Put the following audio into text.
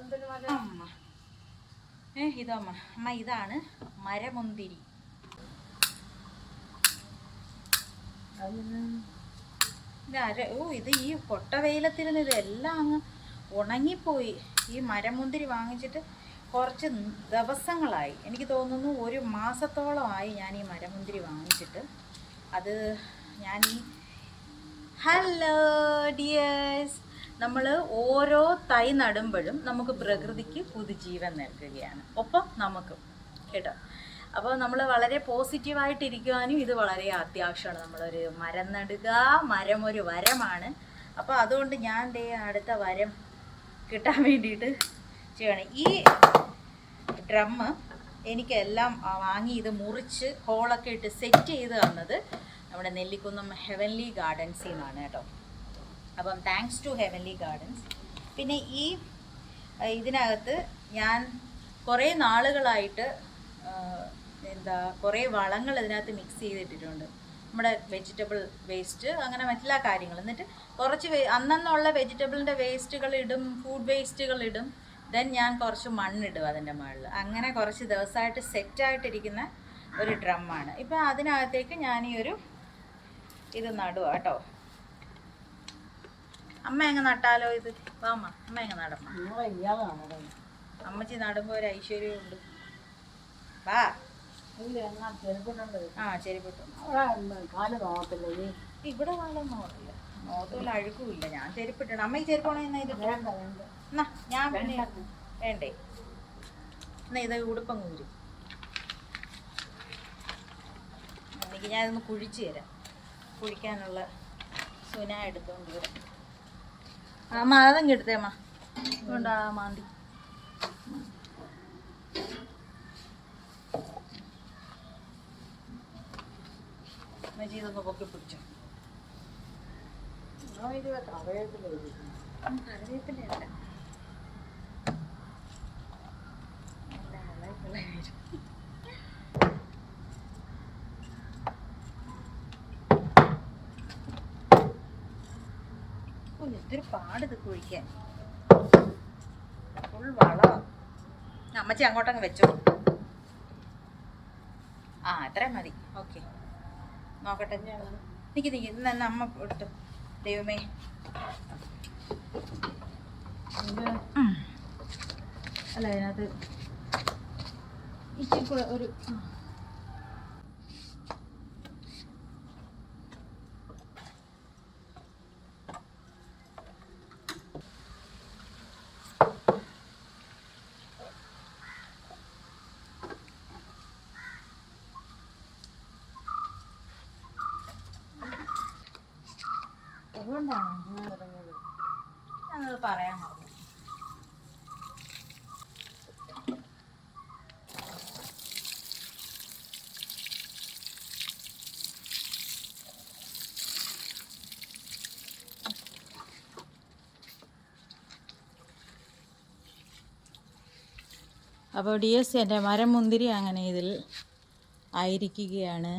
അമ്മ ഇതമ്മ അമ്മ ഇതാണ് മരമുന്തിരി. ഇത് ഈ കൊട്ട വെയിലത്തിരുന്ന് ഇതെല്ലാം അങ്ങ് ഉണങ്ങിപ്പോയി. ഈ മരമുന്തിരി വാങ്ങിച്ചിട്ട് കുറച്ച് ദിവസങ്ങളായി, എനിക്ക് തോന്നുന്നു 1 മാസത്തോളമായി ഞാൻ ഈ മരമുന്തിരി വാങ്ങിച്ചിട്ട്. അത് ഞാൻ ഹലോ ഡിയേഴ്സ്, നമ്മൾ ഓരോ തൈ നടുമ്പോഴും നമുക്ക് പ്രകൃതിക്ക് പുതുജീവൻ നൽകുകയാണ്, ഒപ്പം നമുക്കും കേട്ടോ. അപ്പോൾ നമ്മൾ വളരെ പോസിറ്റീവായിട്ടിരിക്കുവാനും ഇത് വളരെ അത്യാവശ്യമാണ്. നമ്മളൊരു മരം നടുക, മരം ഒരു വരമാണ്. അപ്പോൾ അതുകൊണ്ട് ഞാൻ അടുത്ത വരം കിട്ടാൻ വേണ്ടിയിട്ട് ചെയ്യണം. ഈ ഡ്രമ്മ് എനിക്കെല്ലാം വാങ്ങി ഇത് മുറിച്ച് ഹോളൊക്കെ ഇട്ട് സെറ്റ് ചെയ്ത് തന്നത് നമ്മുടെ നെല്ലിക്കുന്നം ഹെവൻലി ഗാർഡൻസിൽ നിന്നാണ് കേട്ടോ. അപ്പം താങ്ക്സ് ടു ഹെവൻലി ഗാർഡൻസ്. പിന്നെ ഇതിനകത്ത് ഞാൻ കുറേ നാളുകളായിട്ട് കുറേ വളങ്ങൾ ഇതിനകത്ത് മിക്സ് ചെയ്തിട്ടിട്ടുണ്ട്. നമ്മുടെ വെജിറ്റബിൾ വേസ്റ്റ്, അങ്ങനെ മറ്റെല്ലാ കാര്യങ്ങളും. എന്നിട്ട് കുറച്ച് അന്നുള്ള വെജിറ്റബിളിൻ്റെ വേസ്റ്റുകൾ ഇടും, ഫുഡ് വേസ്റ്റുകൾ ഇടും. ദെൻ ഞാൻ കുറച്ച് മണ്ണിടും അതിൻ്റെ മുകളിൽ. അങ്ങനെ കുറച്ച് ദിവസമായിട്ട് സെറ്റായിട്ടിരിക്കുന്ന ഒരു ഡ്രമ്മാണ്. ഇപ്പം അതിനകത്തേക്ക് ഞാൻ ഈ ഇത് നടുക കേട്ടോ. അമ്മ എങ്ങ് നട്ടാലോ ഇത്? വാമ്മ, അമ്മ എങ്ങ് നടമ്മ. അമ്മച്ചി നടുമ്പോൾ ഒരു ഐശ്വര്യമുണ്ട്. വാ. ആ ചെരുപ്പിട്ടു. ഇവിടെ കാലം നോക്കില്ല, നോക്കില്ല, അഴുക്കുമില്ല. ഞാൻ ചെരുപ്പിട്ടണം. അമ്മ ഈ ചെരുപ്പാണോ എന്നാ ഞാൻ പിന്നെ വേണ്ടേ? എന്നാ ഇത് ഉടുപ്പങ്ങ് ഊരും. എനിക്ക് ഞാനിതൊന്ന് കുഴിച്ച് തരാം. കുഴിക്കാനുള്ള സുന എടുത്തോണ്ട് വരാം. അമ്മ അതങ്ങ് എടുത്തേ അമ്മ. അതുകൊണ്ടാ മാന്തി. ഇതൊന്ന് പൊക്കി പിടിച്ചോ. കറിവേപ്പിലല്ല, ഇതൊരു പാടിത് കുഴിക്കാൻ. ഫുൾ വളമാണ്. അമ്മച്ചി അങ്ങോട്ടങ്ങ് വെച്ചോ. ആ അത്രയും മതി. ഓക്കെ, നോക്കട്ടെ. നിക്ക് ഇന്ന് അമ്മ ഇട്ടു. ദൈവമേ, അല്ല അതിനകത്ത് ഇച്ചിരി ഒരു അതുകൊണ്ടാണ് ഞാനത് പറയാൻ മറന്നു. അപ്പോൾ ഡിയേഴ്സ്, എൻ്റെ മരം മുന്തിരി അങ്ങനെ ഇതിൽ ആയിരിക്കുകയാണ്.